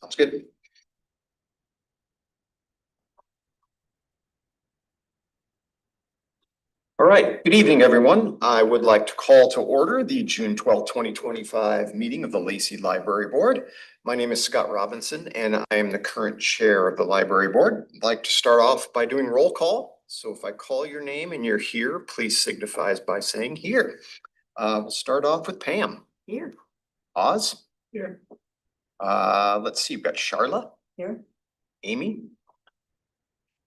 Sounds good. All right, good evening, everyone. I would like to call to order the June 12th, 2025 meeting of the Lacey Library Board. My name is Scott Robinson, and I am the current chair of the Library Board. I'd like to start off by doing roll call. So if I call your name and you're here, please signify by saying here. We'll start off with Pam. Here. Oz. Here. Let's see, we've got Charla. Here. Amy.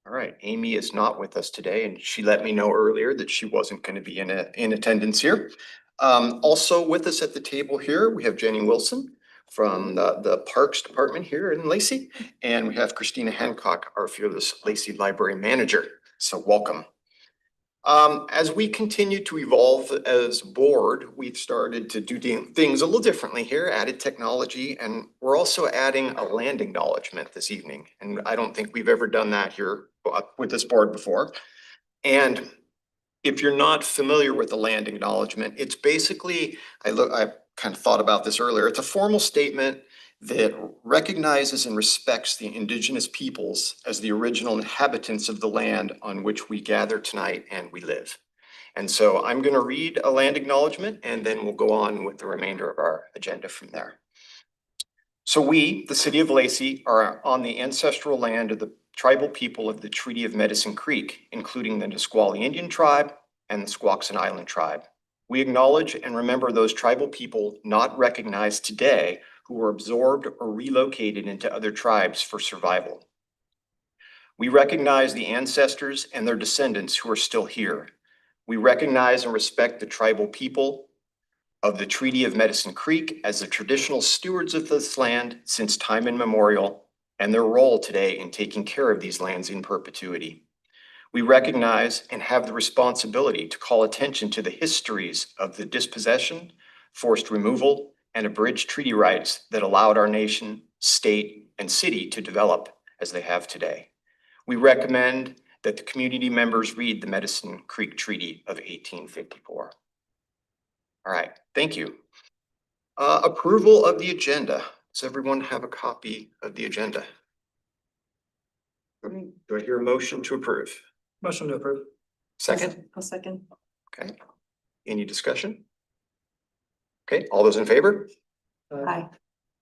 All right, Amy is not with us today, and she let me know earlier that she wasn't going to be in attendance here. Also with us at the table here, we have Jenny Wilson from the Parks Department here in Lacey, and we have Christina Hancock, our fearless Lacey Library Manager. So welcome. As we continue to evolve as a board, we've started to do things a little differently here, added technology, and we're also adding a land acknowledgement this evening. And I don't think we've ever done that here with this board before. And if you're not familiar with the land acknowledgement, it's basically, I kind of thought about this earlier, it's a formal statement that recognizes and respects the indigenous peoples as the original inhabitants of the land on which we gather tonight and we live. And so I'm going to read a land acknowledgement, and then we'll go on with the remainder of our agenda from there. So we, the City of Lacey, are on the ancestral land of the tribal people of the Treaty of Medicine Creek, including the Nisqually Indian tribe and the Squaxin Island tribe. We acknowledge and remember those tribal people not recognized today who were absorbed or relocated into other tribes for survival. We recognize the ancestors and their descendants who are still here. We recognize and respect the tribal people of the Treaty of Medicine Creek as the traditional stewards of this land since time immemorial, and their role today in taking care of these lands in perpetuity. We recognize and have the responsibility to call attention to the histories of the dispossession, forced removal, and abridged treaty rights that allowed our nation, state, and city to develop as they have today. We recommend that the community members read the Medicine Creek Treaty of 1854. All right, thank you. Approval of the agenda. Does everyone have a copy of the agenda? Do I hear a motion to approve? Motion to approve. Second? I'll second. Okay. Any discussion? Okay, all those in favor? Aye.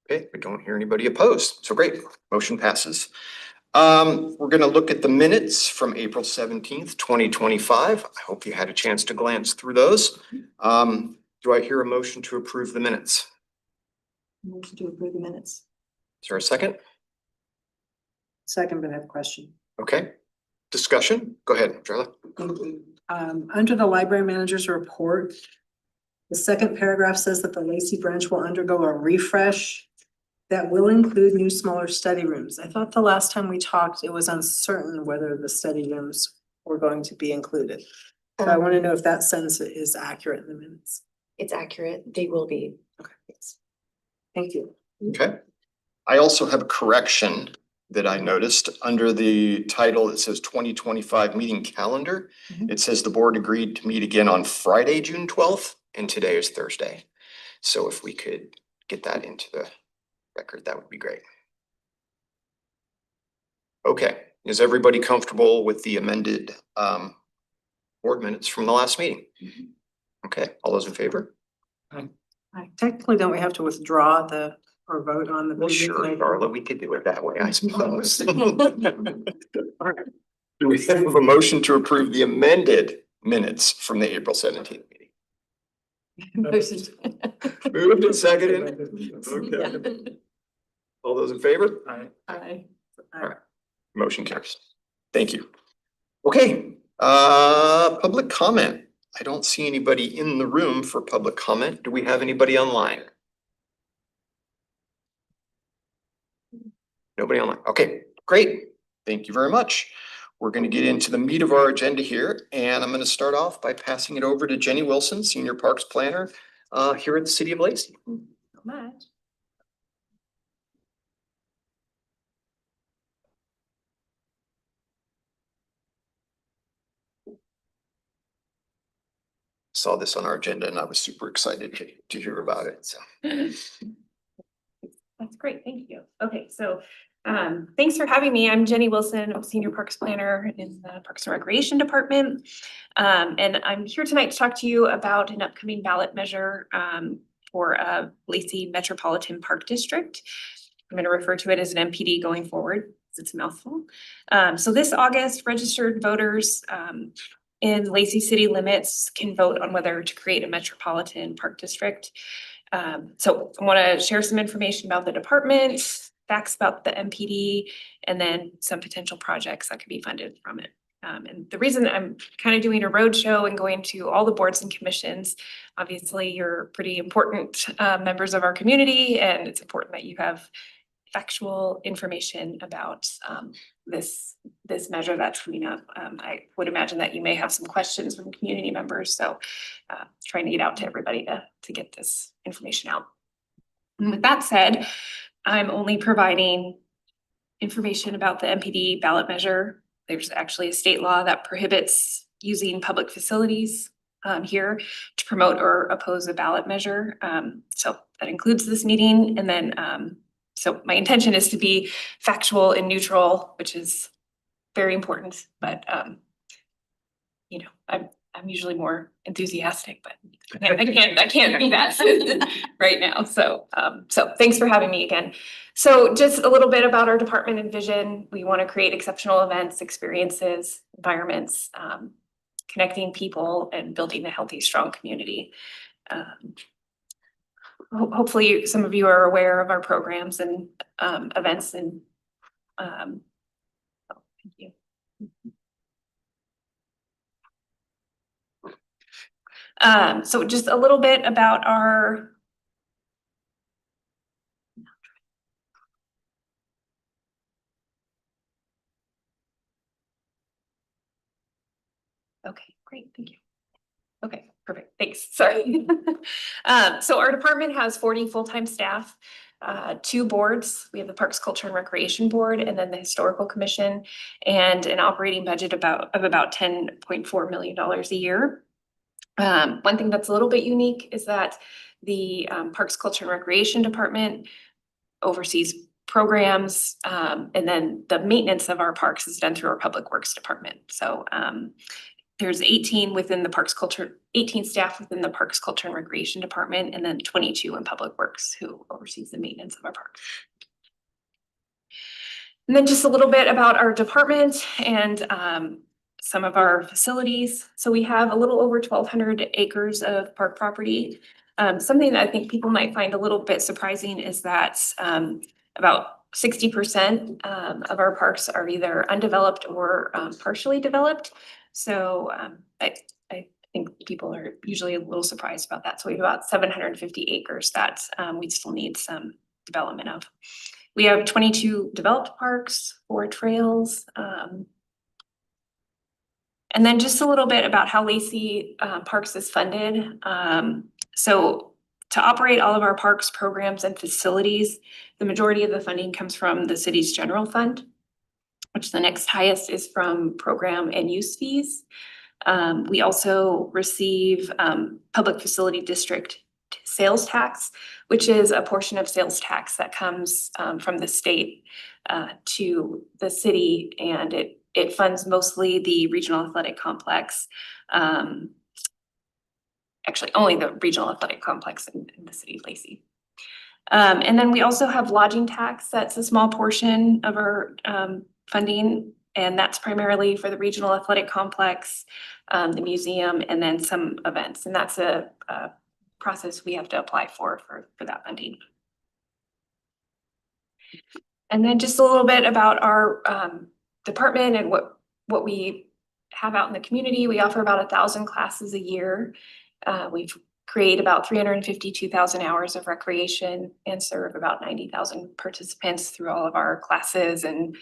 Okay, we don't hear anybody opposed. So great, motion passes. We're gonna look at the minutes from April 17th, 2025. I hope you had a chance to glance through those. Do I hear a motion to approve the minutes? Motion to approve the minutes. Is there a second? Second, but I have a question. Okay, discussion? Go ahead, Charlotte. Under the library manager's report, the second paragraph says that the Lacey branch will undergo a refresh that will include new smaller study rooms. I thought the last time we talked, it was uncertain whether the study rooms were going to be included. So I want to know if that sentence is accurate in the minutes. It's accurate. They will be. Okay, yes. Thank you. Okay. I also have a correction that I noticed under the title. It says 2025 meeting calendar. Mhm. It says the board agreed to meet again on Friday, June 12th, and today is Thursday. So if we could get that into the record, that would be great. Okay, is everybody comfortable with the amended board minutes from the last meeting? Okay, all those in favor? Technically, don't we have to withdraw or vote on the? Well, previous sure, night? Darla, we could do it that way, I suppose. All right. Do we have a motion to approve the amended minutes from the April 17th meeting? Moved and seconded. Okay. All those in favor? Aye. Aye. All right. Motion carries. Thank you. Okay, public comment. I don't see anybody in the room for public comment. Do we have anybody online? Nobody online. Okay, great. Thank you very much. We're going to get into the meat of our agenda here, and I'm going to start off by passing it over to Jenny Wilson, Senior Parks Planner here at the City of Lacey. Not much. Saw this on our agenda and I was super excited to hear about it. So That's great, thank you. Okay, so thanks for having me. I'm Jenny Wilson, I'm Senior Parks Planner in the Parks and Recreation Department. And I'm here tonight to talk to you about an upcoming ballot measure for Lacey Metropolitan Park District. I'm gonna refer to it as an MPD going forward, because it's a mouthful. So this August, registered voters in Lacey city limits can vote on whether to create a metropolitan park district. So I want to share some information about the department, facts about the MPD, and then some potential projects that could be funded from it. And the reason I'm kind of doing a roadshow and going to all the boards and commissions, obviously you're pretty important members of our community, and it's important that you have factual information about this measure that's coming up. I would imagine that you may have some questions from community members, so trying to get out to everybody to get this information out. And with that said, I'm only providing information about the MPD ballot measure. There's actually a state law that prohibits using public facilities here to promote or oppose a ballot measure. So that includes this meeting, and then so my intention is to be factual and neutral, which is very important, but you know, I'm usually more enthusiastic, but I can't be that right now. So thanks for having me again. So just a little bit about our department and vision. We want to create exceptional events, experiences, environments, connecting people and building a healthy, strong community. Hopefully some of you are aware of our programs and events and thank you. So just a little bit about our okay, great, thank you. Okay, perfect, thanks, sorry. So our department has 40 full-time staff, 2 boards. We have the Parks, Culture and Recreation Board, and then the Historical Commission, and an operating budget of about $10.4 million a year. One thing that's a little bit unique is that the Parks, Culture and Recreation Department oversees programs, and then the maintenance of our parks is done through our Public Works Department. So there's 18 staff within the Parks, Culture and Recreation Department, and then 22 in Public Works who oversees the maintenance of our parks. And then just a little bit about our department and some of our facilities. So we have a little over 1,200 acres of park property. Something that I think people might find a little bit surprising is that about 60% of our parks are either undeveloped or partially developed. So I think people are usually a little surprised about that. So we have about 750 acres that we still need some development of. We have 22 developed parks, 4 trails. And then just a little bit about how Lacey Parks is funded. So to operate all of our parks, programs, and facilities, the majority of the funding comes from the city's general fund, which the next highest is from program and use fees. We also receive public facility district sales tax, which is a portion of sales tax that comes from the state to the city, and it funds mostly the regional athletic complex. Actually, only the regional athletic complex in the city of Lacey. And then we also have lodging tax. That's a small portion of our funding, and that's primarily for the regional athletic complex, the museum, and then some events. And that's a process we have to apply for that funding. And then just a little bit about our department and what we have out in the community. We offer about 1,000 classes a year. We've create about 352,000 hours of recreation and serve about 90,000 participants through all of our classes and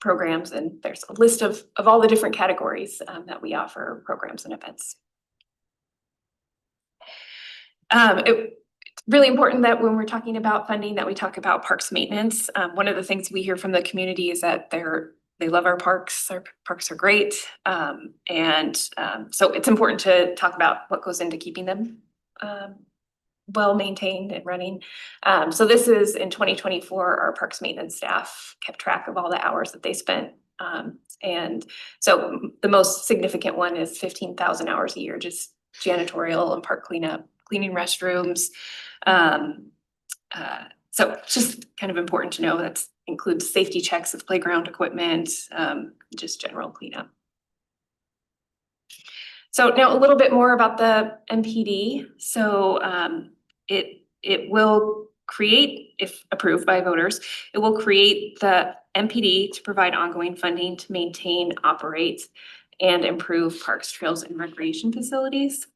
programs. And there's a list of all the different categories that we offer programs and events. It's really important that when we're talking about funding that we talk about parks maintenance. One of the things we hear from the community is that they love our parks are great. So it's important to talk about what goes into keeping them well maintained and running. So this is in 2024, our parks maintenance staff kept track of all the hours that they spent. And so the most significant one is 15,000 hours a year, just janitorial and park cleanup, cleaning restrooms. So it's just kind of important to know that includes safety checks of playground equipment, just general cleanup. So now a little bit more about the MPD. So it will create, if approved by voters, it will create the MPD to provide ongoing funding to maintain, operate, and improve parks, trails, and recreation facilities.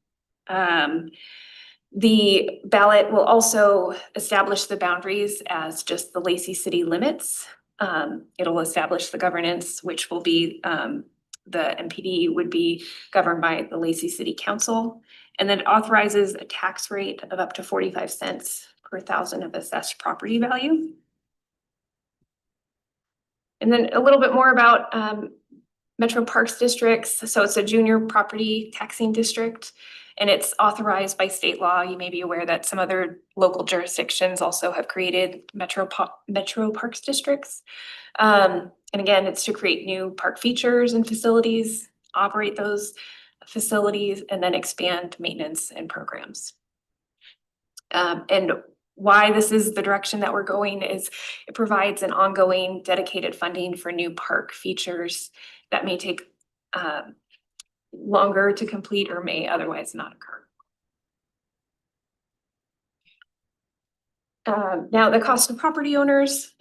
The ballot will also establish the boundaries as just the Lacey city limits. It'll establish the governance, which will be the MPD would be governed by the Lacey City Council. And then it authorizes a tax rate of up to 45 cents per thousand of assessed property value. And then a little bit more about Metro Parks districts. So it's a junior property taxing district, and it's authorized by state law. You may be aware that some other local jurisdictions also have created Metro Parks districts. And again, it's to create new park features and facilities, operate those facilities, and then expand maintenance and programs. And why this is the direction that we're going is it provides an ongoing dedicated funding for new park features that may take longer to complete or may otherwise not occur. Now the cost of property owners.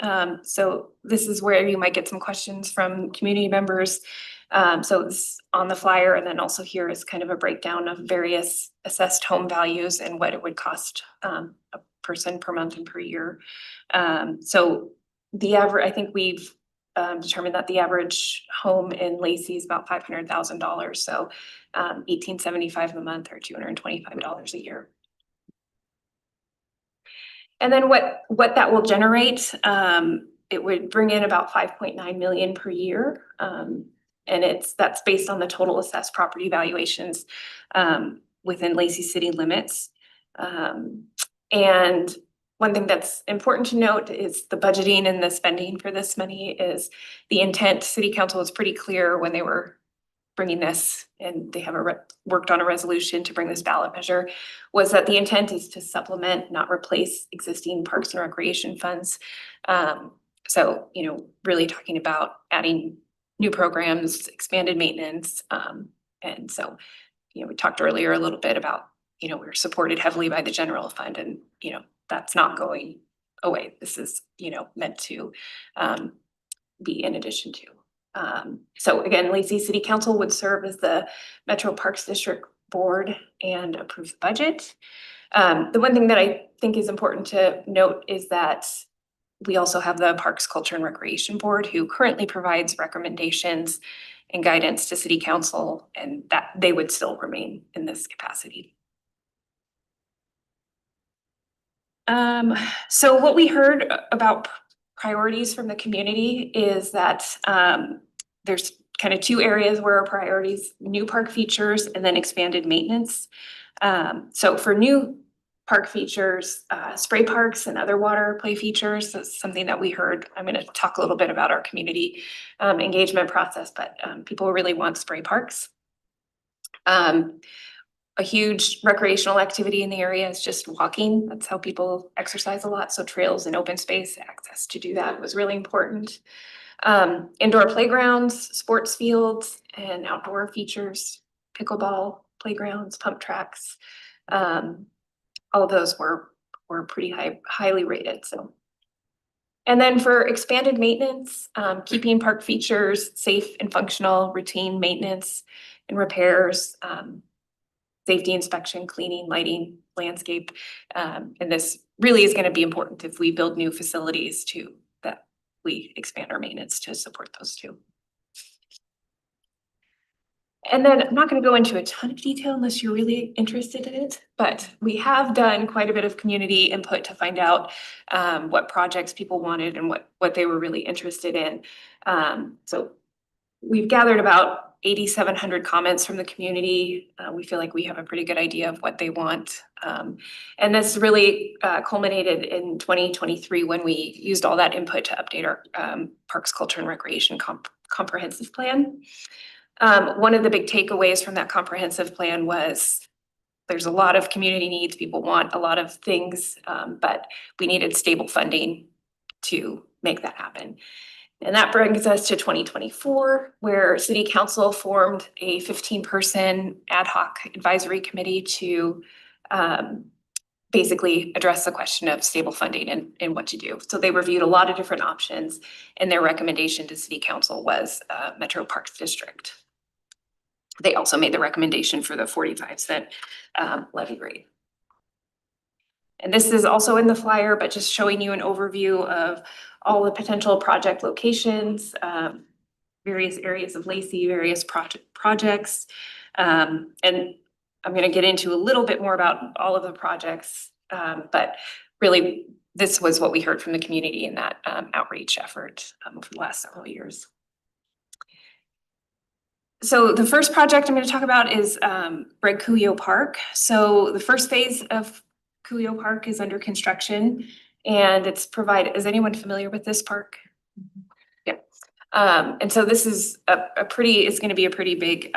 So this is where you might get some questions from community members. So it's on the flyer, and then also here is kind of a breakdown of various assessed home values and what it would cost a person per month and per year. So the average, I think we've determined that the average home in Lacey is about $500,000. So $1,875 a month or $225 a year. And then what that will generate, it would bring in about 5.9 million per year. And that's based on the total assessed property valuations within Lacey city limits. And one thing that's important to note is the budgeting and the spending for this money is the intent. City council was pretty clear when they were bringing this, and they have worked on a resolution to bring this ballot measure, was that the intent is to supplement, not replace existing parks and recreation funds. So, really talking about adding new programs, expanded maintenance. And so, we talked earlier a little bit about, we're supported heavily by the general fund, and, that's not going away. This is, meant to be in addition to. So again, Lacey City Council would serve as the Metro Parks District Board and approve the budget. The one thing that I think is important to note is that we also have the Parks, Culture, and Recreation Board, who currently provides recommendations and guidance to City Council, and that they would still remain in this capacity. So what we heard about priorities from the community is that there's kind of two areas where our priorities: new park features and then expanded maintenance. So for new park features, spray parks and other water play features, that's something that we heard. I'm going to talk a little bit about our community engagement process, but people really want spray parks. A huge recreational activity in the area is just walking. That's how people exercise a lot. So trails and open space access to do that was really important. Indoor playgrounds, sports fields, and outdoor features, pickleball playgrounds, pump tracks. All of those were pretty highly rated. So, and then for expanded maintenance, keeping park features safe and functional, routine maintenance and repairs, safety inspection, cleaning, lighting, landscape. And this really is going to be important if we build new facilities too, that we expand our maintenance to support those too. And then I'm not going to go into a ton of detail unless you're really interested in it, but we have done quite a bit of community input to find out what projects people wanted and what they were really interested in. So we've gathered about 8,700 comments from the community. We feel like we have a pretty good idea of what they want. And this really culminated in 2023 when we used all that input to update our Parks, Culture and Recreation comprehensive plan. One of the big takeaways from that comprehensive plan was there's a lot of community needs. People want a lot of things, but we needed stable funding to make that happen. And that brings us to 2024, where City Council formed a 15-person ad hoc advisory committee to basically address the question of stable funding and what to do. So they reviewed a lot of different options, and their recommendation to City Council was Metro Parks District. They also made the recommendation for the 45-cent levy rate. And this is also in the flyer, but just showing you an overview of all the potential project locations, various areas of Lacey, various projects. And I'm going to get into a little bit more about all of the projects, but really this was what we heard from the community in that outreach effort over the last several years. So the first project I'm going to talk about is Red Cuyo Park. So the first phase of Cuyo Park is under construction, and it's is anyone familiar with this park? Yeah. And so this is it's going to be a pretty big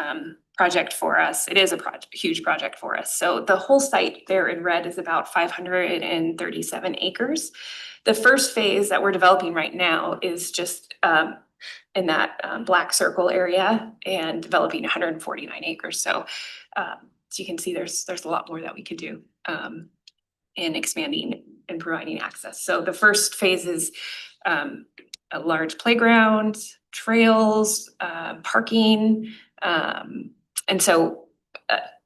project for us. It is a huge project for us. So the whole site there in red is about 537 acres. The first phase that we're developing right now is just in that black circle area and developing 149 acres. So as you can see, there's a lot more that we could do in expanding and providing access. So the first phase is a large playground, trails, parking, and so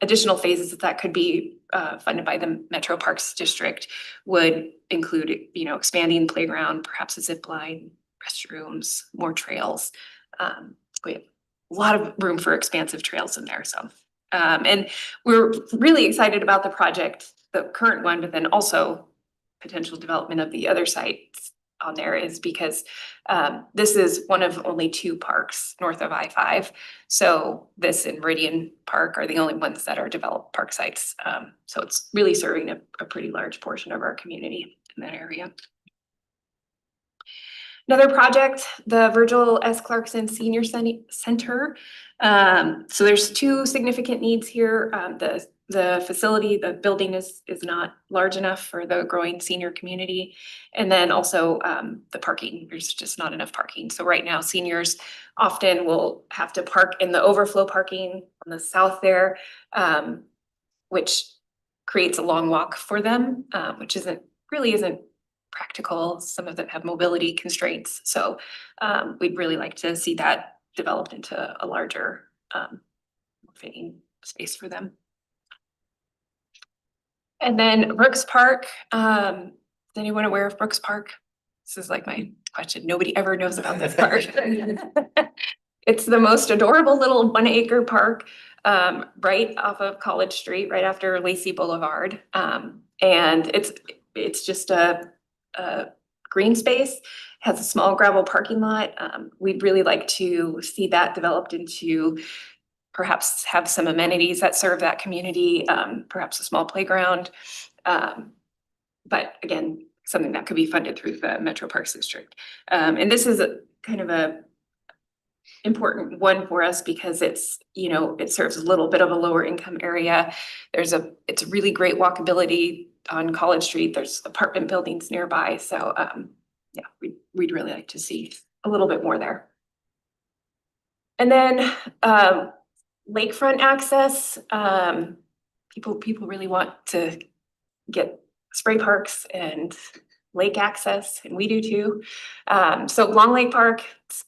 additional phases that could be funded by the Metro Parks District would include, expanding playground, perhaps a zip line, restrooms, more trails. We have a lot of room for expansive trails in there. So, and we're really excited about the project, the current one, but then also potential development of the other sites on there is because this is one of only 2 parks north of I-5. So this and Meridian Park are the only ones that are developed park sites. So it's really serving a pretty large portion of our community in that area. Another project, the Virgil S. Clarkson Senior Center. So there's 2 significant needs here. The facility, the building is not large enough for the growing senior community. And then also the parking, there's just not enough parking. So right now seniors often will have to park in the overflow parking on the south there, which creates a long walk for them, which really isn't practical. Some of them have mobility constraints. So we'd really like to see that developed into a larger fitting space for them. And then Brooks Park, is anyone aware of Brooks Park? This is like my question. Nobody ever knows about this park. It's the most adorable little 1-acre park right off of College Street, right after Lacey Boulevard. And it's just a green space, has a small gravel parking lot. We'd really like to see that developed into perhaps have some amenities that serve that community, perhaps a small playground. But again, something that could be funded through the Metro Parks District. And this is a kind of a important one for us because it's, it serves a little bit of a lower income area. It's really great walkability on College Street. There's apartment buildings nearby. So yeah, we'd really like to see a little bit more there. And then lakefront access. People really want to get spray parks and lake access, and we do too. So Long Lake Park,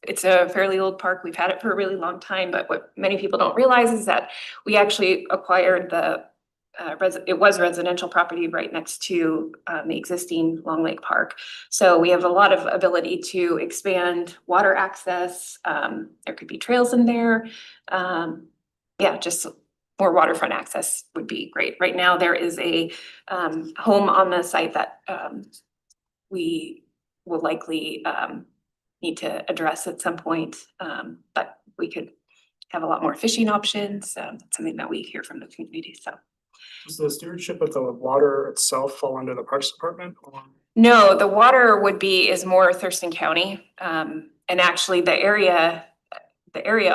it's a fairly old park. We've had it for a really long time, but what many people don't realize is that we actually acquired it was residential property right next to the existing Long Lake Park. So we have a lot of ability to expand water access. There could be trails in there. Yeah, just more waterfront access would be great. Right now, there is a home on the site that we will likely need to address at some point, but we could have a lot more fishing options. That's something that we hear from the community, so. Does the stewardship of the water itself fall under the Parks Department? Or? No, the water is more Thurston County. And actually the area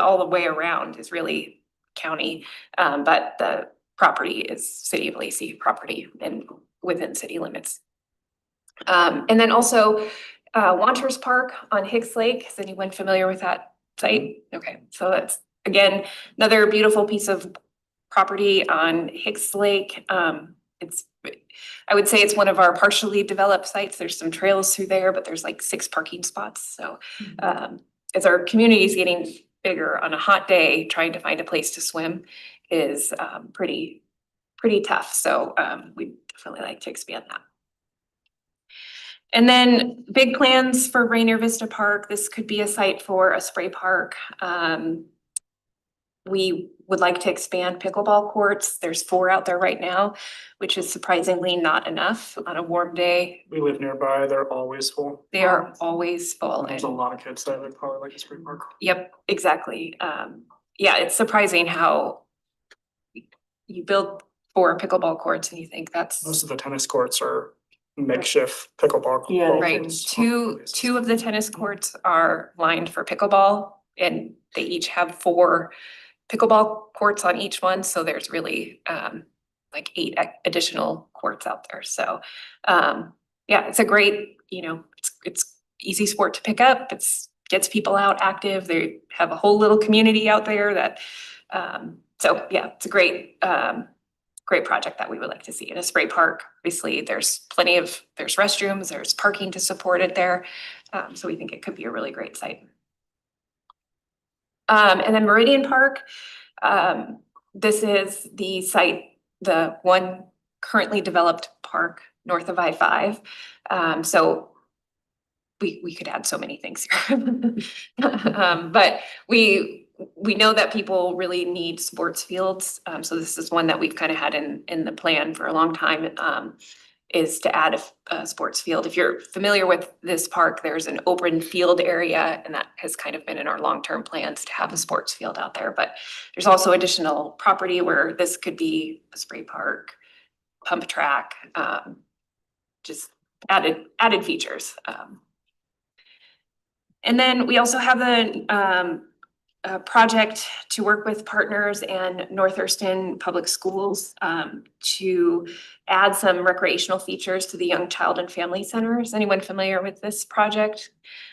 all the way around is really county. But the property is City of Lacey property and within city limits. And then also Wanters Park on Hicks Lake. Is anyone familiar with that site? Okay, so that's again, another beautiful piece of property on Hicks Lake. I would say it's one of our partially developed sites. There's some trails through there, but there's like 6 parking spots. So as our community is getting bigger on a hot day, trying to find a place to swim is pretty tough. So we'd definitely like to expand that. And then big plans for Rainier Vista Park. This could be a site for a spray park. We would like to expand pickleball courts. There's 4 out there right now, which is surprisingly not enough on a warm day. We live nearby, they're always full. They are always full. There's a lot of kids that would probably like a spring park. Yep, exactly. Yeah, it's surprising how you build 4 pickleball courts and you think that's Most of the tennis courts are makeshift pickleball. Yeah, ball right. courts. Two of the tennis courts are lined for pickleball and they each have 4 pickleball courts on each one. So there's really like 8 additional courts out there. So yeah, it's a great, it's easy sport to pick up. Gets people out active. They have a whole little community out there that, so yeah, it's a great project that we would like to see in a spray park. Obviously, there's restrooms, there's parking to support it there. So we think it could be a really great site. And then Meridian Park, this is the site, the one currently developed park north of I-5. So we could add so many things here. But we know that people really need sports fields. So this is one that we've kind of had in the plan for a long time, is to add a sports field. If you're familiar with this park, there's an open field area, and that has kind of been in our long-term plans to have a sports field out there. But there's also additional property where this could be a spray park, pump track, just added features. And then we also have a project to work with partners and North Thurston Public Schools to add some recreational features to the Young Child and Family Center. Is anyone familiar with this project?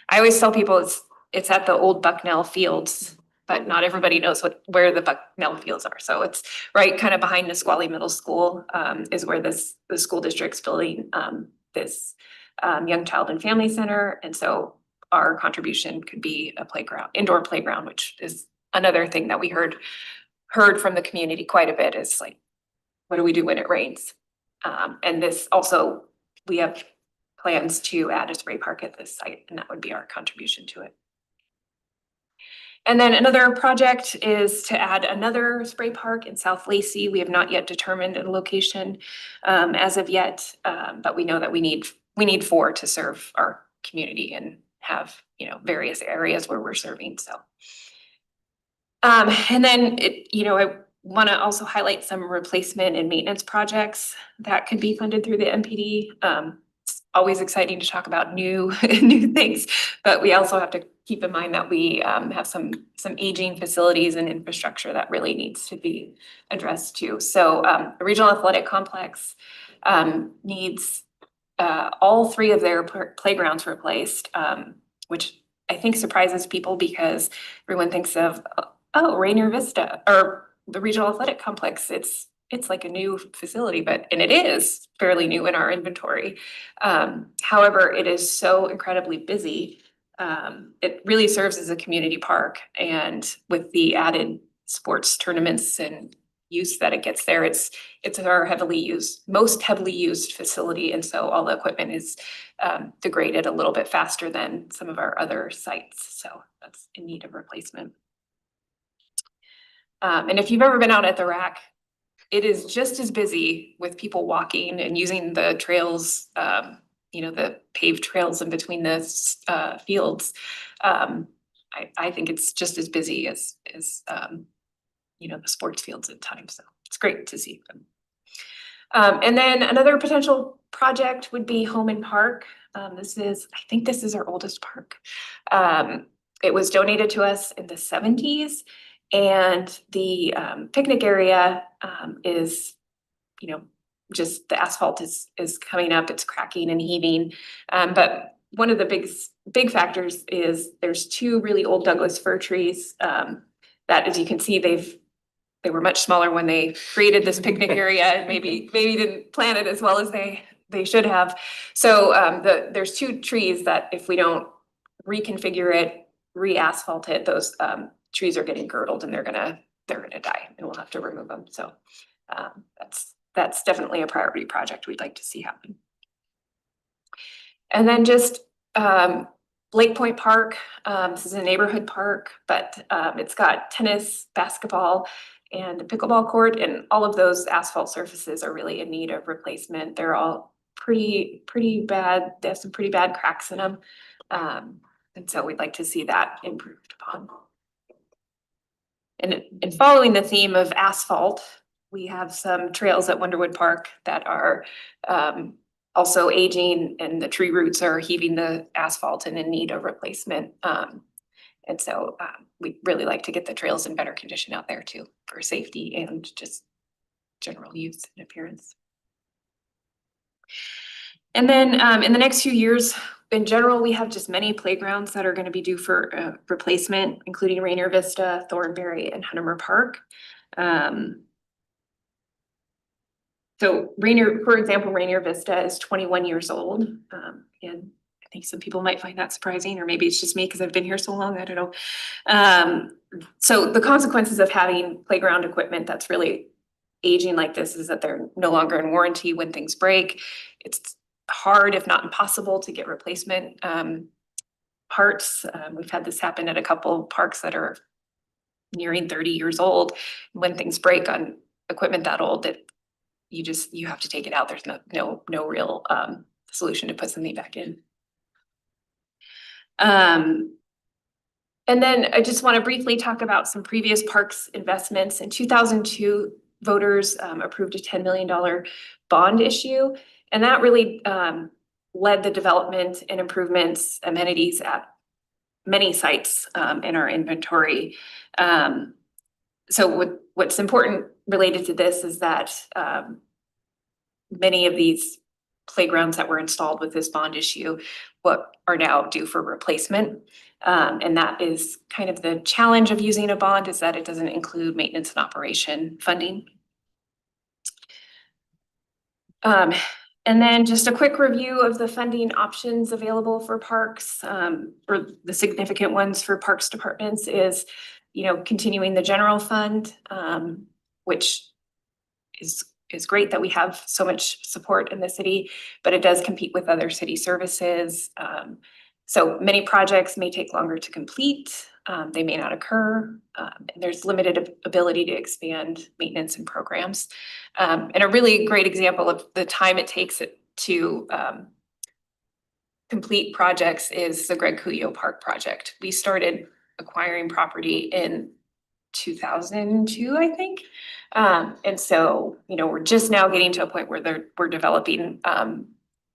I always tell people it's at the old Bucknell Fields, but not everybody knows where the Bucknell Fields are. So it's right kind of behind Nisqually Middle School is where the school district's building this Young Child and Family Center. And so our contribution could be a playground, indoor playground, which is another thing that we heard from the community quite a bit, is like, what do we do when it rains? And this also, we have plans to add a spray park at this site, and that would be our contribution to it. And then another project is to add another spray park in South Lacey. We have not yet determined a location as of yet, but we know that we need 4 to serve our community and have, various areas where we're serving. So, and then I want to also highlight some replacement and maintenance projects that could be funded through the MPD. It's always exciting to talk about new things, but we also have to keep in mind that we have some aging facilities and infrastructure that really needs to be addressed too. So the regional athletic complex needs all 3 of their playgrounds replaced, which I think surprises people because everyone thinks of, Rainier Vista or the regional athletic complex. It's like a new facility, and it is fairly new in our inventory. However, it is so incredibly busy. It really serves as a community park, and with the added sports tournaments and use that it gets there, it's our most heavily used facility, and so all the equipment is degraded a little bit faster than some of our other sites, so that's in need of replacement. And if you've ever been out at the rack, it is just as busy with people walking and using the trails, the paved trails in between the fields. I think it's just as busy as you know, the sports fields at times, so it's great to see them. And then another potential project would be Home and Park. I think this is our oldest park. It was donated to us in the 70s, and the picnic area is, you know, just the asphalt is coming up, it's cracking and heaving. But one of the big factors is there's two really old Douglas fir trees that, as you can see, they were much smaller when they created this picnic area, and maybe didn't plan it as well as they should have. So there's two trees that if we don't reconfigure it, re-asphalt it, those trees are getting girdled and they're gonna die, and we'll have to remove them. So that's definitely a priority project we'd like to see happen. And then just Lake Point Park, this is a neighborhood park, but it's got tennis, basketball, and a pickleball court, and all of those asphalt surfaces are really in need of replacement. They're all pretty bad. They have some pretty bad cracks in them. And so we'd like to see that improved upon. And following the theme of asphalt, we have some trails at Wonderwood Park that are also aging, and the tree roots are heaving the asphalt and in need of replacement. And so we'd really like to get the trails in better condition out there too, for safety and just general use and appearance. And then in the next few years, in general, we have just many playgrounds that are going to be due for replacement, including Rainier Vista, Thornberry, and Huntemer Park. So for example, Rainier Vista is 21 years old. And I think some people might find that surprising, or maybe it's just me because I've been here so long, I don't know. So the consequences of having playground equipment that's really aging like this is that they're no longer in warranty when things break. It's hard, if not impossible, to get replacement parts. We've had this happen at a couple of parks that are nearing 30 years old. When things break on equipment that old, you have to take it out. There's no real solution to put something back in. And then I just want to briefly talk about some previous parks investments. In 2002, voters approved a $10 million bond issue, and that really led the development and improvements, amenities at many sites in our inventory. So what's important related to this is that many of these playgrounds that were installed with this bond issue are now due for replacement. And that is kind of the challenge of using a bond, is that it doesn't include maintenance and operation funding. And then just a quick review of the funding options available for parks, or the significant ones for parks departments is, continuing the general fund, which is great that we have so much support in the city, but it does compete with other city services. So many projects may take longer to complete. They may not occur. And there's limited ability to expand maintenance and programs. And a really great example of the time it takes to complete projects is the Greg Cuyo Park project. We started acquiring property in 2002, I think. And so, we're just now getting to a point where we're developing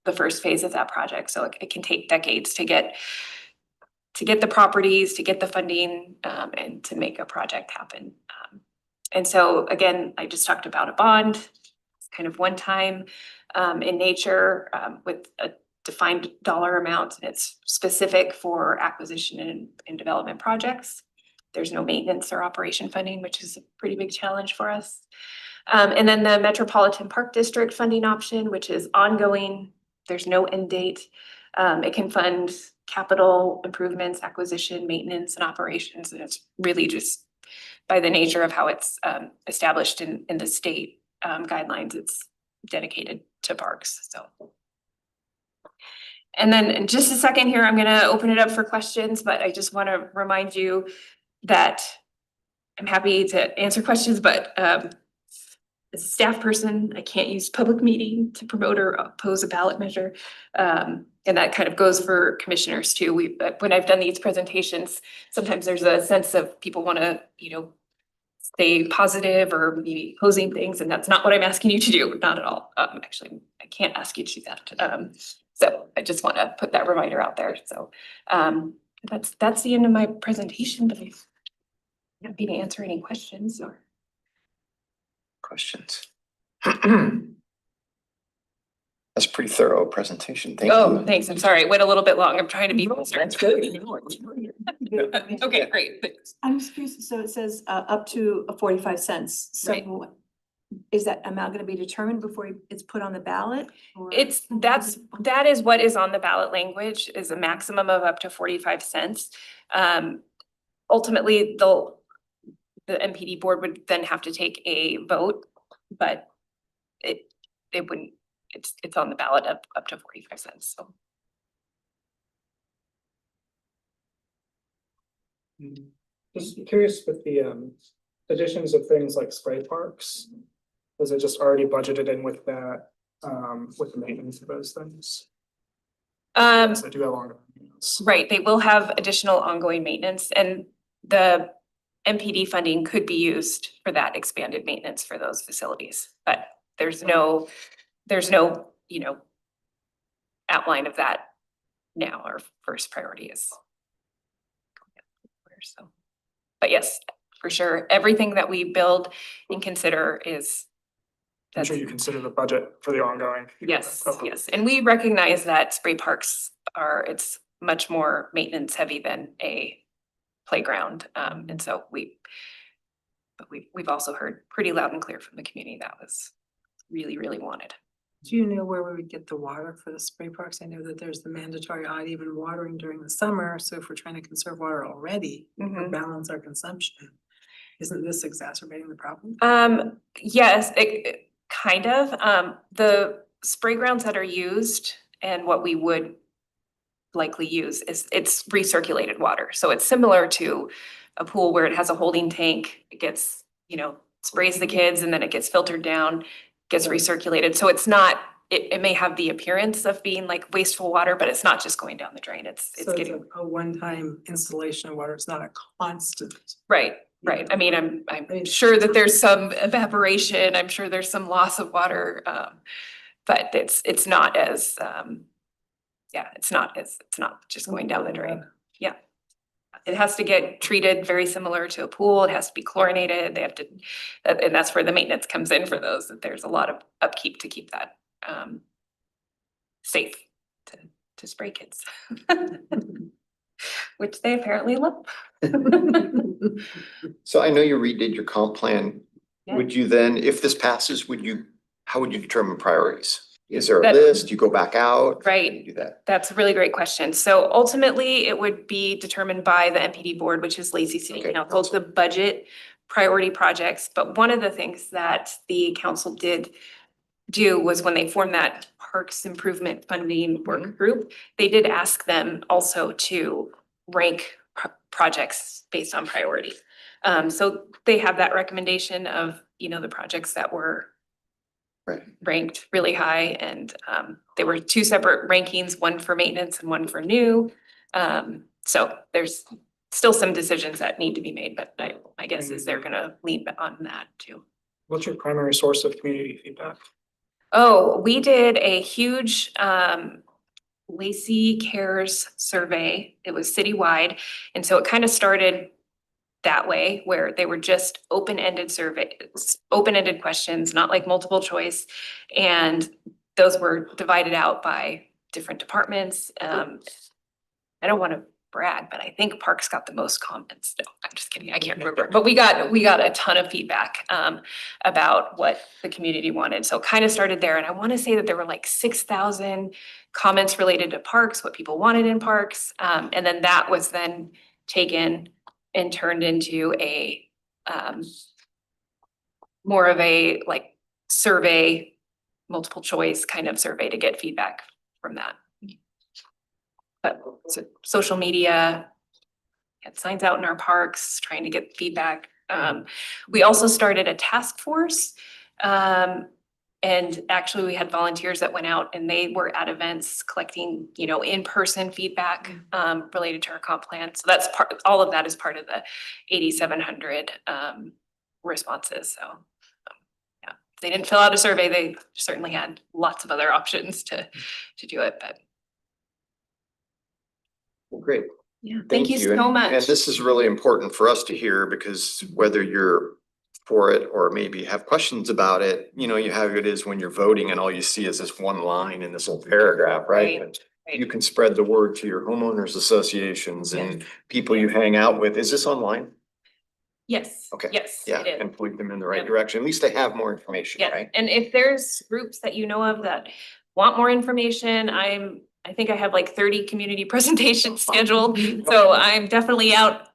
the first phase of that project. So it can take decades to get the properties, to get the funding, and to make a project happen. And so again, I just talked about a bond. It's kind of one time in nature with a defined dollar amount, and it's specific for acquisition and development projects. There's no maintenance or operation funding, which is a pretty big challenge for us. And then the Metropolitan Park District funding option, which is ongoing. There's no end date. It can fund capital improvements, acquisition, maintenance, and operations. And it's really just by the nature of how it's established in the state guidelines, it's dedicated to parks. So. And then in just a second here, I'm going to open it up for questions, but I just want to remind you that I'm happy to answer questions, but as a staff person, I can't use public meeting to promote or oppose a ballot measure. And that kind of goes for commissioners too. When I've done these presentations, sometimes there's a sense of people wanna, stay positive or maybe opposing things, and that's not what I'm asking you to do, not at all. Actually, I can't ask you to do that. So I just wanna put that reminder out there, so, that's the end of my presentation, but I'm happy to answer any questions or. Questions? That's a pretty thorough presentation. Thank Oh, you. thanks, I'm sorry, it went a little bit long, I'm trying to be. That's good. Okay, great, thanks. I'm just curious, so it says up to 45 cents. Right. So is that amount gonna be determined before it's put on the ballot? or- That is what is on the ballot language, is a maximum of up to 45 cents. Ultimately, the MPD board would then have to take a vote, but it wouldn't, it's on the ballot up to 45 cents, so. Just curious with the additions of things like spray parks. Was it just already budgeted in with that, with the maintenance of those things? So do have longer. Right, they will have additional ongoing maintenance, and the MPD funding could be used for that expanded maintenance for those facilities, but there's no, outline of that now. Our first priority is. So, but yes, for sure, everything that we build and consider is. I'm sure you consider the budget for the ongoing. Yes, Okay. yes, and we recognize that spray parks it's much more maintenance heavy than a playground, and so we've also heard pretty loud and clear from the community that was really, really wanted. Do you know where we would get the water for the spray parks? I know that there's the mandatory odd even watering during the summer, so if we're trying to conserve water already, or Mhm. balance our consumption, isn't this exacerbating the problem? Yes, it kind of, the spray grounds that are used and what we would likely use it's recirculated water. So it's similar to a pool where it has a holding tank. It gets, sprays the kids and then it gets filtered down, gets recirculated. So it's not, it may have the appearance of being like wasteful water, but it's not just going down the drain. It's So it's getting, a one-time installation of water, it's not a constant. right. I mean, I'm sure that there's some evaporation. I'm sure there's some loss of water. But it's not as, it's not just going down the drain. Yeah. It has to get treated very similar to a pool. It has to be chlorinated. They have to, and that's where the maintenance comes in for those, that there's a lot of upkeep to keep that safe to spray kids. Which they apparently love. So I know you redid your comp plan. Yeah. Would you then, if this passes, how would you determine priorities? Is there a That- list? Do you go back out? How Right. do you do that? That's a really great question. So ultimately, it would be determined by the MPD board, which is Lacey City Okay. Council, the budget priority projects. But one of the things that the council did do was when they formed that Parks Improvement Funding Work Group, they did ask them also to rank projects based on priority. So they have that recommendation of, the projects that were Right. ranked really high, and there were two separate rankings, one for maintenance and one for new. So there's still some decisions that need to be made, but my guess is they're gonna lean on that too. What's your primary source of community feedback? Oh, we did a huge Lacey Cares survey. It was citywide, and so it kind of started that way, where they were just open-ended surveys, open-ended questions, not like multiple choice. And those were divided out by different departments. I don't want to brag, but I think Parks got the most comments. No, I'm just kidding. I can't remember, but we got a ton of feedback about what the community wanted. So it kind of started there. And I want to say that there were like 6,000 comments related to parks, what people wanted in parks. And then that was then taken and turned into a more of a like survey, multiple choice kind of survey to get feedback from that. But social media, had signs out in our parks, trying to get feedback. We also started a task force And actually, we had volunteers that went out and they were at events collecting, in-person feedback related to our comp plan. So that's all of that is part of the 8,700 responses. So yeah, if they didn't fill out a survey, they certainly had lots of other options to do it, but Well, great. yeah, thank you so And much. this is really important for us to hear because whether you're for it or maybe have questions about it, you have it is when you're voting and all you see is this one line in this whole paragraph, right? Right, But you can spread the word to your homeowners associations and people you hang out with. Is this online? Yes. Okay. Yes, Yeah, it is. and point them in the right Yep. direction. At least they have more information, Yes, right? and if there's groups that you know of that want more information, I think I have like 30 community presentations scheduled. So I'm definitely out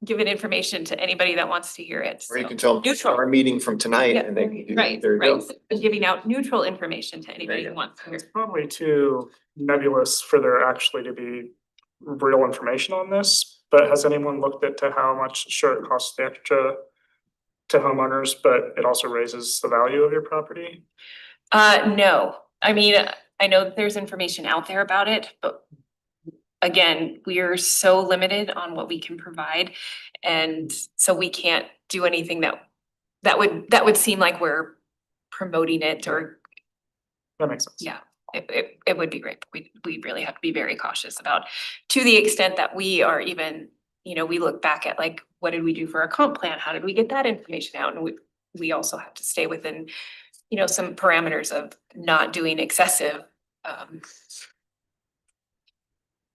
giving information to anybody that wants to hear it. Or you So can tell them neutral. our meeting from tonight Yeah, and they can do right, there you go. right. So I'm giving out neutral information to anybody you who go. wants to hear. It's probably too nebulous for there actually to be real information on this, but has anyone looked into how much, sure, it costs the extra to homeowners, but it also raises the value of your property? No, I mean, I know there's information out there about it, but again, we are so limited on what we can provide. And so we can't do anything that would seem like we're promoting it or, That makes sense. yeah, it would be great. But we really have to be very cautious about, to the extent that we are even, we look back at like, what did we do for our comp plan? How did we get that information out? And we also have to stay within, some parameters of not doing excessive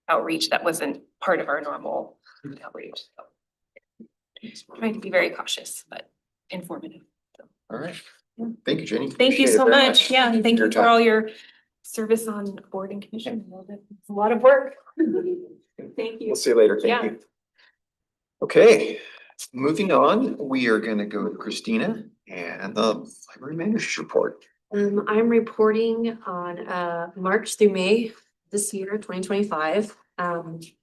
outreach that wasn't part of our normal outreach. So trying to be very cautious, but informative. All right. Yeah. Thank you, Jenny. Thank you Appreciate it so very much. Yeah, and thank Your you for time. all your service on board and commission. I know that it's a lot of work. Thank you. We'll see you later. Thank Yeah. you. Okay, moving on, we are gonna go to Christina and the library manager's report. I'm reporting on March through May this year, 2025.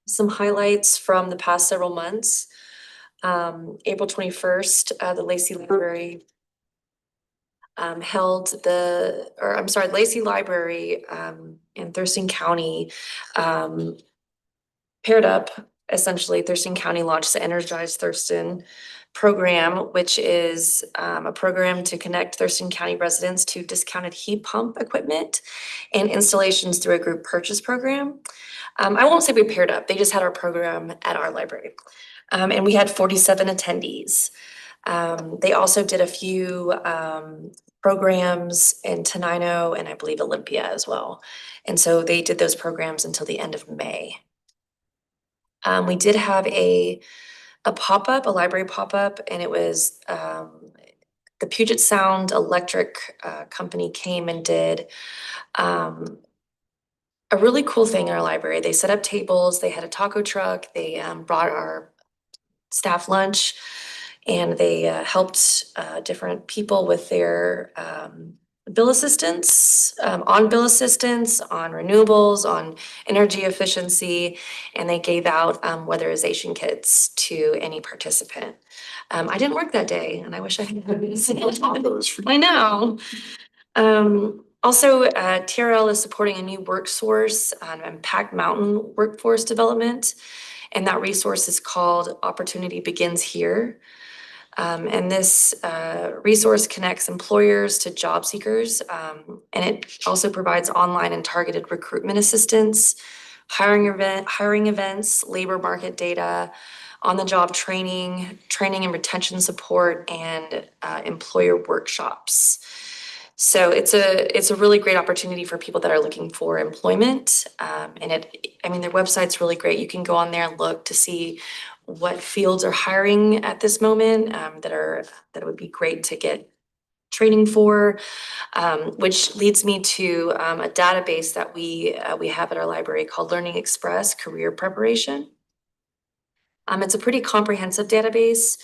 Some highlights from the past several months. April 21st, the Lacey Library Lacey Library in Thurston County paired up. Essentially, Thurston County launched the Energize Thurston program, which is a program to connect Thurston County residents to discounted heat pump equipment and installations through a group purchase program. I won't say we paired up, they just had our program at our library. And we had 47 attendees. They also did a few programs in Tenino and I believe Olympia as well. And so they did those programs until the end of May. We did have a pop-up, a library pop-up, and it was the Puget Sound Electric company came and did a really cool thing in our library. They set up tables, they had a taco truck, they brought our staff lunch, and they helped different people with their bill assistance, on bill assistance, on renewables, on energy efficiency, and they gave out weatherization kits to any participant. I didn't work that day and I wish I had. I know. Also, TRL is supporting a new work source on Impact Mountain Workforce Development, and that resource is called Opportunity Begins Here. And this resource connects employers to job seekers, and it also provides online and targeted recruitment assistance, hiring events, labor market data, on-the-job training and retention support, and employer workshops. So it's a really great opportunity for people that are looking for employment. And their website's really great. You can go on there and look to see what fields are hiring at this moment that would be great to get training for, which leads me to a database that we have at our library called Learning Express Career Preparation. It's a pretty comprehensive database.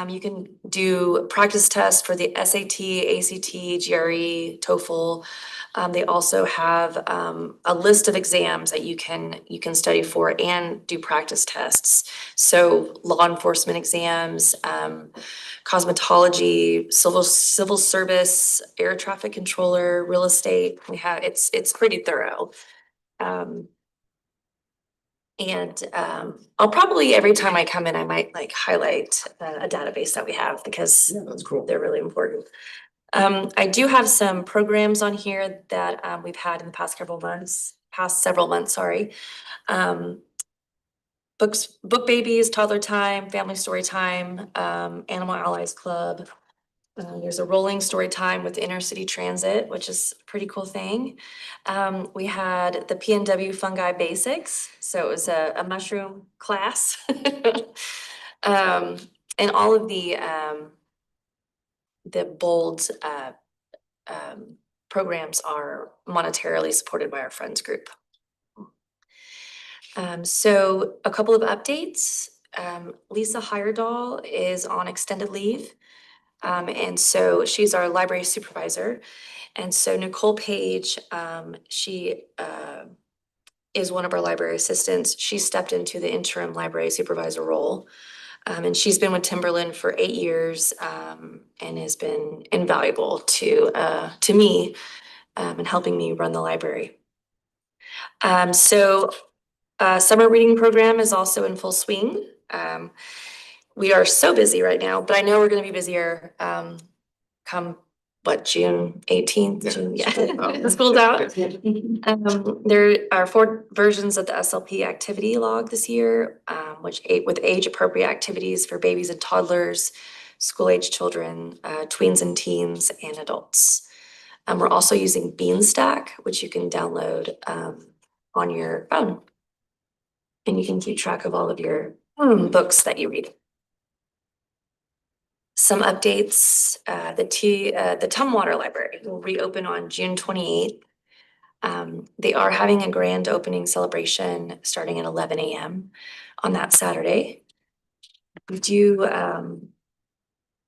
You can do practice tests for the SAT, ACT, GRE, TOEFL. They also have a list of exams that you can study for and do practice tests. So law enforcement exams, cosmetology, civil service, air traffic controller, real estate. It's pretty thorough. And I'll probably, every time I come in, I might like highlight a database that we have because Yeah, that's cool. they're really important. I do have some programs on here that we've had in the past several months, sorry. Book babies, toddler time, family story time, Animal Allies Club. There's a rolling story time with Inner City Transit, which is a pretty cool thing. We had the PNW Fungi Basics, so it was a mushroom class. And all of the bold programs are monetarily supported by our friends group. So a couple of updates. Lisa Heyerdahl is on extended leave. And so she's our library supervisor. And so Nicole Page, she is one of our library assistants. She stepped into the interim library supervisor role. And she's been with Timberland for 8 years and has been invaluable to me in helping me run the library. So summer reading program is also in full swing. We are so busy right now, but I know we're going to be busier come June 18th? School's out. There are 4 versions of the SLP activity log this year, with age appropriate activities for babies and toddlers, school age children, tweens and teens, and adults. We're also using Beanstack, which you can download on your phone. And you can keep track of all of your books that you read. Some updates, the Tumwater Library will reopen on June 28th. They are having a grand opening celebration starting at 11 a.m. on that Saturday.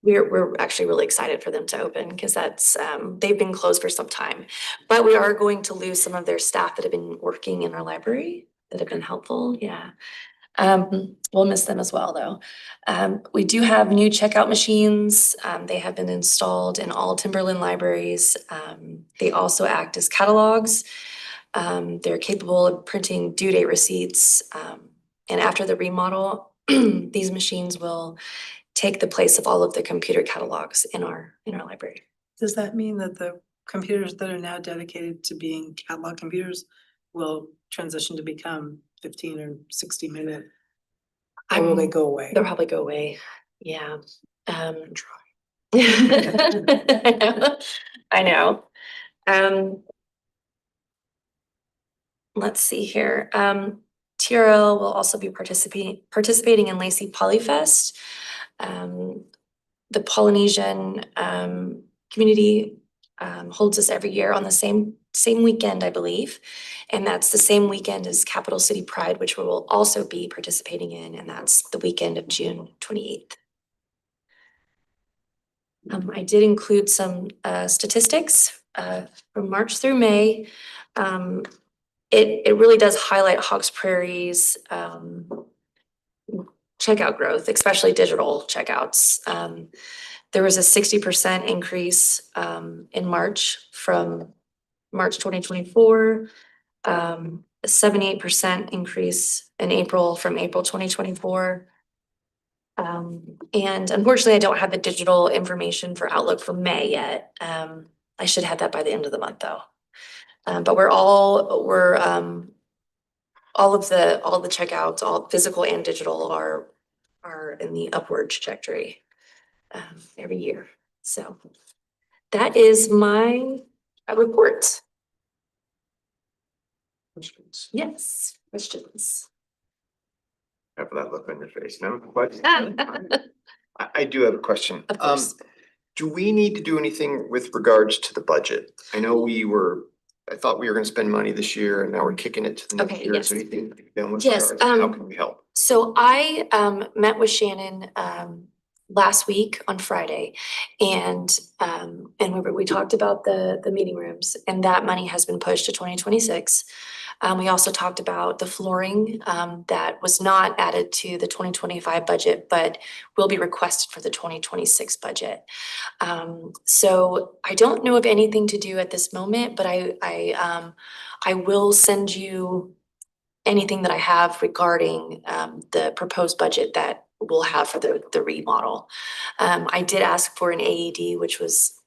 We're actually really excited for them to open because they've been closed for some time. But we are going to lose some of their staff that have been working in our library that have been helpful. Yeah. We'll miss them as well, though. We do have new checkout machines. They have been installed in all Timberland libraries. They also act as catalogs. They're capable of printing due date receipts. And after the remodel, these machines will take the place of all of the computer catalogs in our library. Does that mean that the computers that are now dedicated to being catalog computers will transition to become 15 or 60-minute? Or will they go away? They'll probably go away. Yeah. Try. I know. Let's see here. TRL will also be participating in Lacey Polyfest. The Polynesian community holds this every year on the same weekend, I believe. And that's the same weekend as Capital City Pride, which we will also be participating in, and that's the weekend of June 28th. I did include some statistics from March through May. It really does highlight Hawks Prairie's checkout growth, especially digital checkouts. There was a 60% increase in March from March 2024, a 78% increase in April from April 2024. And unfortunately, I don't have the digital information for Outlook for May yet. I should have that by the end of the month, though. But all of the checkouts, all physical and digital, are in the upward trajectory every year. So that is my report. Questions? Yes, questions. Have that look on your face, no? I do have a question. Of course. Do we need to do anything with regards to the budget? I know I thought we were gonna spend money this year and now we're kicking it to the next Okay, year. yes. So anything to be done with Yes, regards, how can we help? So I met with Shannon last week on Friday. And we talked about the meeting rooms, and that money has been pushed to 2026. We also talked about the flooring that was not added to the 2025 budget, but will be requested for the 2026 budget. So I don't know of anything to do at this moment, but I will send you anything that I have regarding the proposed budget that we'll have for the remodel. I did ask for an AED,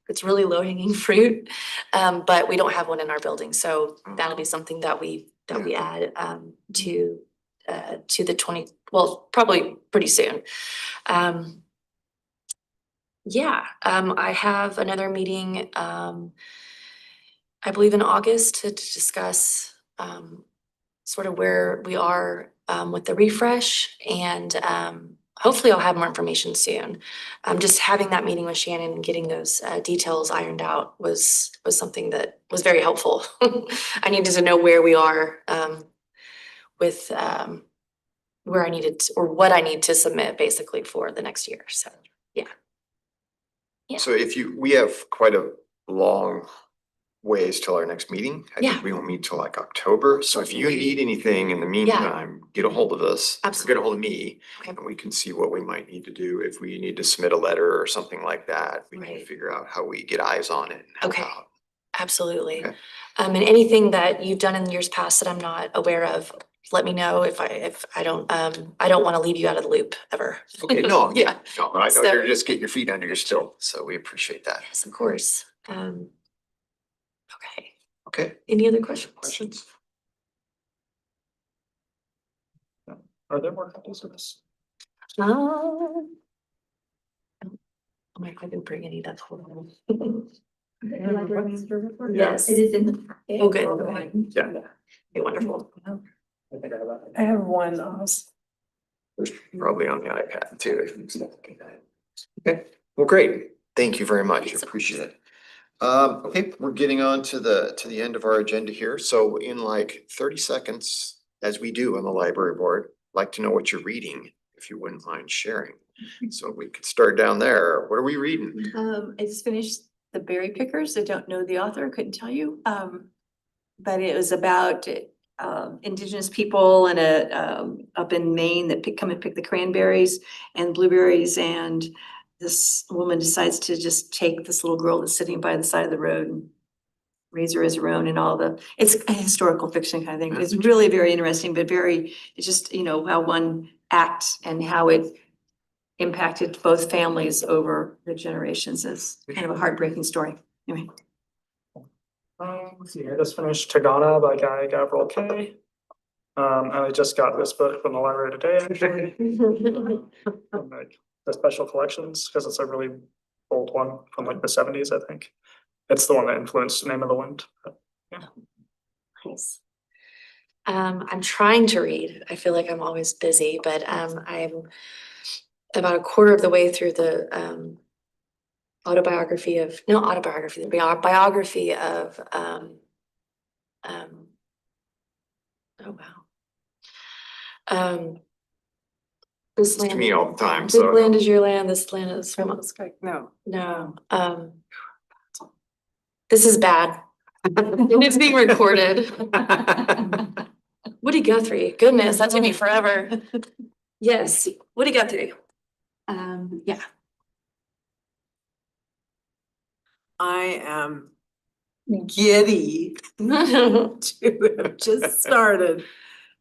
it's really low hanging fruit, but we don't have one in our building, so that'll be something that we add to the probably pretty soon. I have another meeting, I believe in August to discuss sort of where we are with the refresh, and hopefully I'll have more information soon. Just having that meeting with Shannon and getting those details ironed out was something that was very helpful. I needed to know where we are with where I needed or what I need to submit basically for the next year. So yeah. So we have quite a long ways till our next meeting. I Yeah. think we won't meet till like October. So if you need anything in the meantime, get a hold of us. Absolutely. Get a hold of me. Okay. And we can see what we might need to do. If we need to submit a letter or something like that, we can Right. figure out how we get eyes on it and help Okay. out. Absolutely. Okay. And anything that you've done in years past that I'm not aware of, let me know if I don't want to leave you out of the loop ever. Okay, no, Yeah. no, I know So- you're just getting your feet under your still, so we appreciate that. Yes, of course. Okay. Okay, Any other questions? questions? Are there more copies of this? Oh my, I didn't bring any, that's horrible. Yes. It is in the packet. Oh, good. Okay. Yeah. Okay, wonderful. I think I have that. I have one, Probably on the iPad too. Okay, well, great. Thank you very much. I appreciate it. Okay, we're getting on to the end of our agenda here. So in like 30 seconds, as we do on the library board, I'd like to know what you're reading, if you wouldn't mind sharing. So we could start down there. What are we reading? I just finished The Berry Pickers. I don't know the author, couldn't tell you. But it was about indigenous people in up in Maine that come and pick the cranberries and blueberries, and this woman decides to just take this little girl that's sitting by the side of the road and raise her as her own, and it's a historical fiction kind of thing. It's really very interesting, but it's just, how one acts and how it impacted both families over the generations. Is kind of a heartbreaking story. Anyway. Let's see, I just finished Tagana by Guy Gabriel Kay. And I just got this book from the library today, actually. From like the special collections, because it's a really old one from like the 70s, I think. It's the one that influenced Name of the Wind. Nice. I'm trying to read. I feel like I'm always busy, but I'm about a quarter of the way through the biography of oh wow. This It's to land, me all the time, this so. land is your land, this land is from, no. no, this is bad. And it's being recorded. Woody Guthrie, goodness, that took me forever. Yes, Woody Guthrie. Yeah. I am giddy to have just started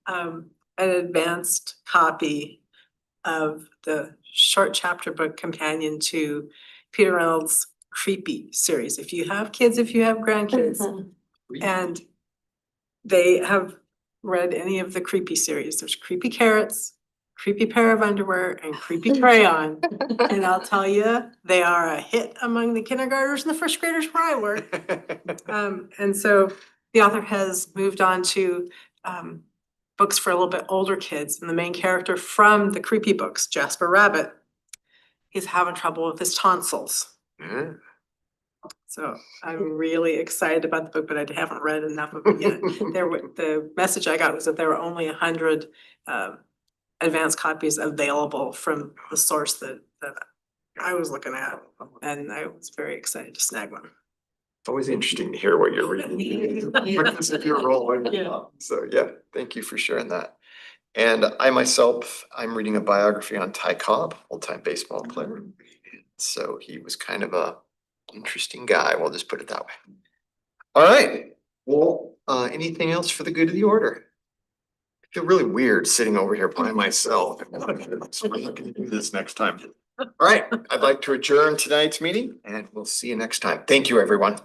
an advanced copy of the short chapter book companion to Peter Reynolds' Creepy series. If you have kids, if you have grandkids, and they have read any of the Creepy series, there's Creepy Carrots, Creepy Pair of Underwear, and Creepy Crayon. And I'll tell you, they are a hit among the kindergartners and the first graders where I work. And so the author has moved on to books for a little bit older kids. And the main character from the Creepy books, Jasper Rabbit, he's having trouble with his tonsils. Yeah. So I'm really excited about the book, but I haven't read enough of it yet. The message I got was that there were only 100 advanced copies available from the source that I was looking at, and I was very excited to snag one. It's always interesting to hear what you're reading. Because of your role in it. So, yeah, thank you for sharing that. And I myself, I'm reading a biography on Ty Cobb, old-time baseball player. So he was kind of a interesting guy, we'll just put it that way. All right, well, anything else for the good of the order? I feel really weird sitting over here by myself. So we're not gonna do this next time. All right, I'd like to adjourn tonight's meeting and we'll see you next time. Thank you, everyone.